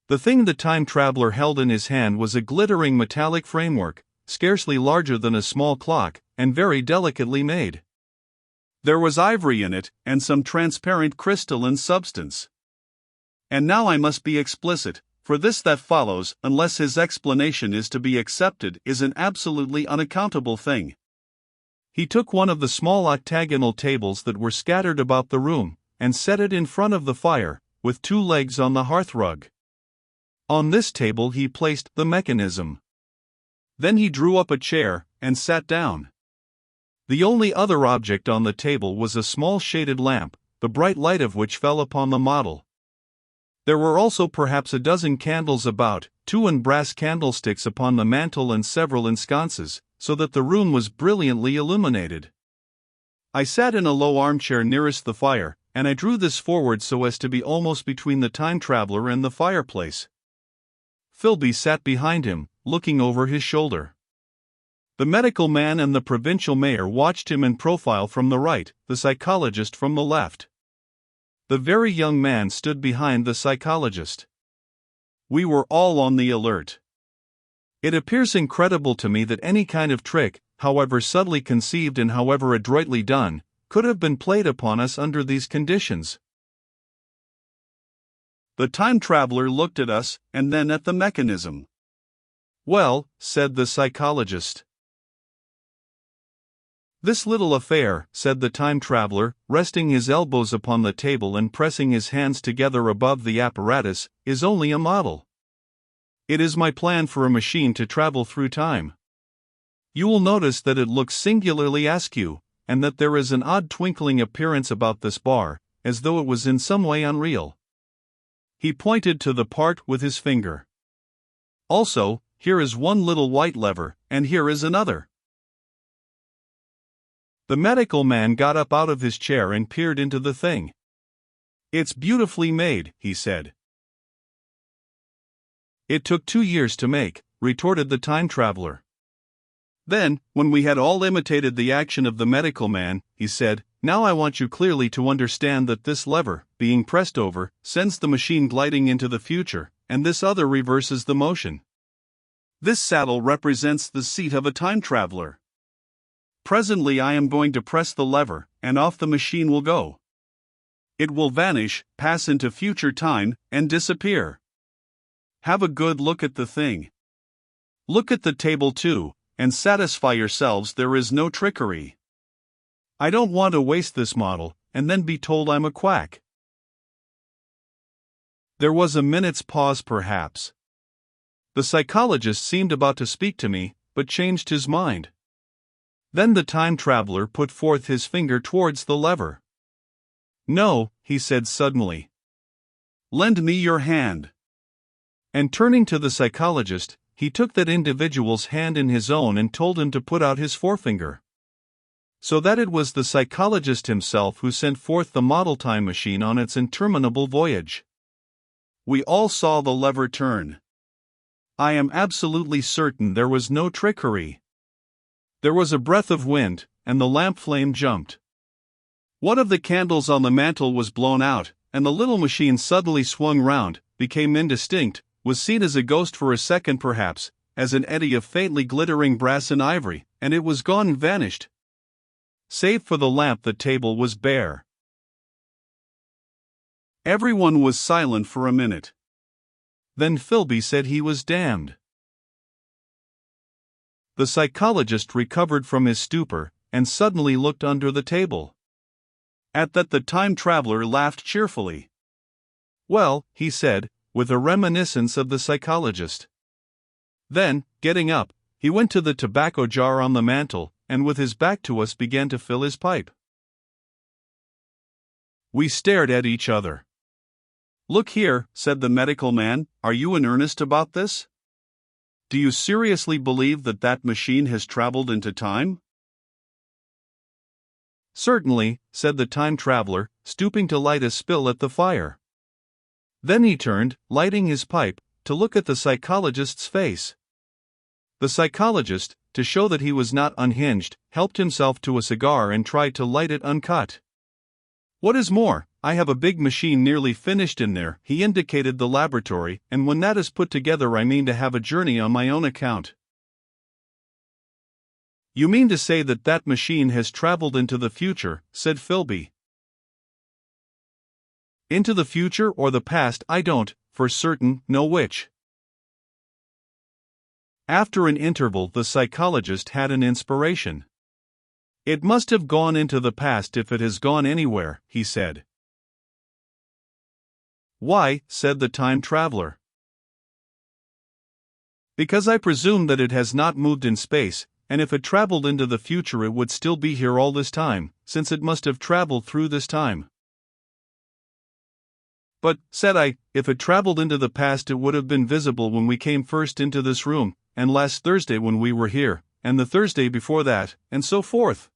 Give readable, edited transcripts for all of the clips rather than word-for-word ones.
The thing the time traveler held in his hand was a glittering metallic framework, scarcely larger than a small clock, and very delicately made. There was ivory in it, and some transparent crystalline substance. And now I must be explicit, for this that follows, unless his explanation is to be accepted, is an absolutely unaccountable thing. He took one of the small octagonal tables that were scattered about the room, and set it in front of the fire, with 2 legs on the hearthrug. On this table he placed the mechanism. Then he drew up a chair, and sat down. The only other object on the table was a small shaded lamp, the bright light of which fell upon the model. There were also perhaps a dozen candles about, 2 brass candlesticks upon the mantel and several in sconces, so that the room was brilliantly illuminated. I sat in a low armchair nearest the fire, and I drew this forward so as to be almost between the time traveler and the fireplace. Philby sat behind him, looking over his shoulder. The medical man and the provincial mayor watched him in profile from the right, the psychologist from the left. The very young man stood behind the psychologist. We were all on the alert. It appears incredible to me that any kind of trick, however subtly conceived and however adroitly done, could have been played upon us under these conditions. The time traveler looked at us, and then at the mechanism. Well, said the psychologist. This little affair, said the time traveler, resting his elbows upon the table and pressing his hands together above the apparatus, is only a model. It is my plan for a machine to travel through time. You will notice that it looks singularly askew, and that there is an odd twinkling appearance about this bar, as though it was in some way unreal. He pointed to the part with his finger. Also, here is one little white lever, and here is another. The medical man got up out of his chair and peered into the thing. It's beautifully made, he said. It took 2 years to make, retorted the time traveler. Then, when we had all imitated the action of the medical man, he said, now I want you clearly to understand that this lever, being pressed over, sends the machine gliding into the future, and this other reverses the motion. This saddle represents the seat of a time traveler. Presently I am going to press the lever, and off the machine will go. It will vanish, pass into future time, and disappear. Have a good look at the thing. Look at the table too, and satisfy yourselves there is no trickery. I don't want to waste this model, and then be told I'm a quack. There was a minute's pause perhaps. The psychologist seemed about to speak to me, but changed his mind. Then the time traveler put forth his finger towards the lever. No, he said suddenly. Lend me your hand. And turning to the psychologist, he took that individual's hand in his own and told him to put out his forefinger. So that it was the psychologist himself who sent forth the model time machine on its interminable voyage. We all saw the lever turn. I am absolutely certain there was no trickery. There was a breath of wind, and the lamp flame jumped. One of the candles on the mantel was blown out, and the little machine suddenly swung round, became indistinct, was seen as a ghost for a second perhaps, as an eddy of faintly glittering brass and ivory, and it was gone and vanished. Save for the lamp, the table was bare. Everyone was silent for a minute. Then Philby said he was damned. The psychologist recovered from his stupor, and suddenly looked under the table. At that the time traveler laughed cheerfully. Well, he said, with a reminiscence of the psychologist. Then, getting up, he went to the tobacco jar on the mantel, and with his back to us began to fill his pipe. We stared at each other. Look here, said the medical man, are you in earnest about this? Do you seriously believe that that machine has traveled into time? Certainly, said the time traveler, stooping to light a spill at the fire. Then he turned, lighting his pipe, to look at the psychologist's face. The psychologist, to show that he was not unhinged, helped himself to a cigar and tried to light it uncut. What is more, I have a big machine nearly finished in there. He indicated the laboratory, and when that is put together I mean to have a journey on my own account. You mean to say that that machine has traveled into the future, said Philby. Into the future or the past I don't, for certain, know which. After an interval the psychologist had an inspiration. It must have gone into the past if it has gone anywhere, he said. Why, said the time traveler. Because I presume that it has not moved in space, and if it traveled into the future it would still be here all this time, since it must have traveled through this time. But, said I, if it traveled into the past it would have been visible when we came first into this room, and last Thursday when we were here, and the Thursday before that, and so forth.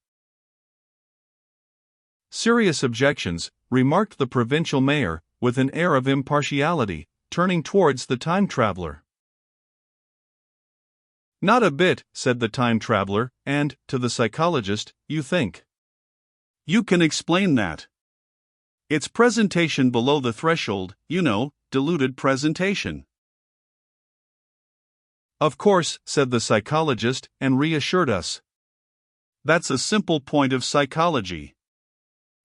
Serious objections, remarked the provincial mayor, with an air of impartiality, turning towards the time traveler. Not a bit, said the time traveler, and, to the psychologist, you think. You can explain that. It's presentation below the threshold, you know, diluted presentation. Of course, said the psychologist, and reassured us. That's a simple point of psychology.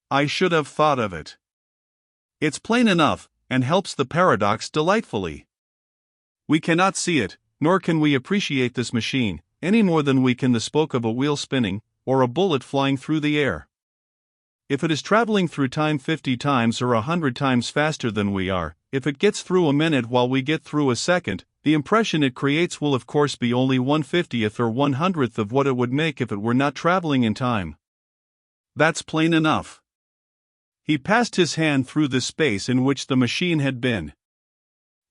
I should have thought of it. It's plain enough, and helps the paradox delightfully. We cannot see it, nor can we appreciate this machine, any more than we can the spoke of a wheel spinning, or a bullet flying through the air. If it is traveling through time 50 times or 100 times faster than we are, if it gets through a minute while we get through a second, the impression it creates will of course be only 1/50th or 100th of what it would make if it were not traveling in time. That's plain enough. He passed his hand through the space in which the machine had been.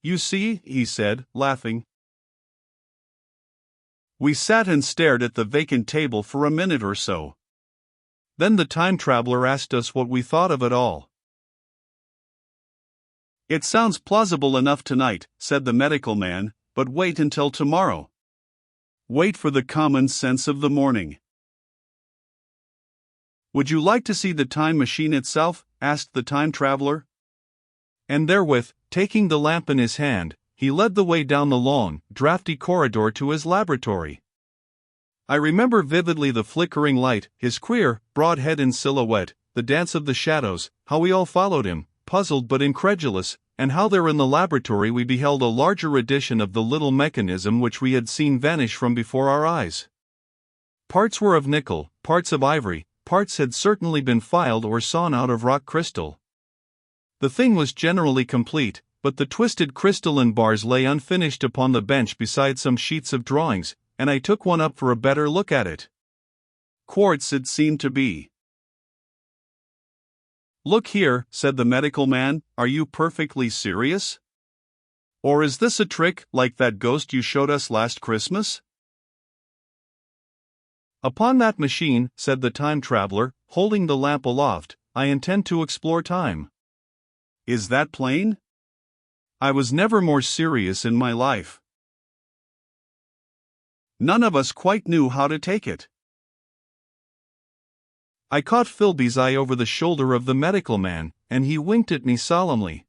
You see, he said, laughing. We sat and stared at the vacant table for a minute or so. Then the time traveler asked us what we thought of it all. It sounds plausible enough tonight, said the medical man, but wait until tomorrow. Wait for the common sense of the morning. Would you like to see the time machine itself? Asked the time traveler. And therewith, taking the lamp in his hand, he led the way down the long, drafty corridor to his laboratory. I remember vividly the flickering light, his queer, broad head in silhouette, the dance of the shadows, how we all followed him, puzzled but incredulous, and how there in the laboratory we beheld a larger edition of the little mechanism which we had seen vanish from before our eyes. Parts were of nickel, parts of ivory, parts had certainly been filed or sawn out of rock crystal. The thing was generally complete, but the twisted crystalline bars lay unfinished upon the bench beside some sheets of drawings, and I took one up for a better look at it. Quartz it seemed to be. Look here, said the medical man, are you perfectly serious? Or is this a trick, like that ghost you showed us last Christmas? Upon that machine, said the time traveler, holding the lamp aloft, I intend to explore time. Is that plain? I was never more serious in my life. None of us quite knew how to take it. I caught Philby's eye over the shoulder of the medical man, and he winked at me solemnly.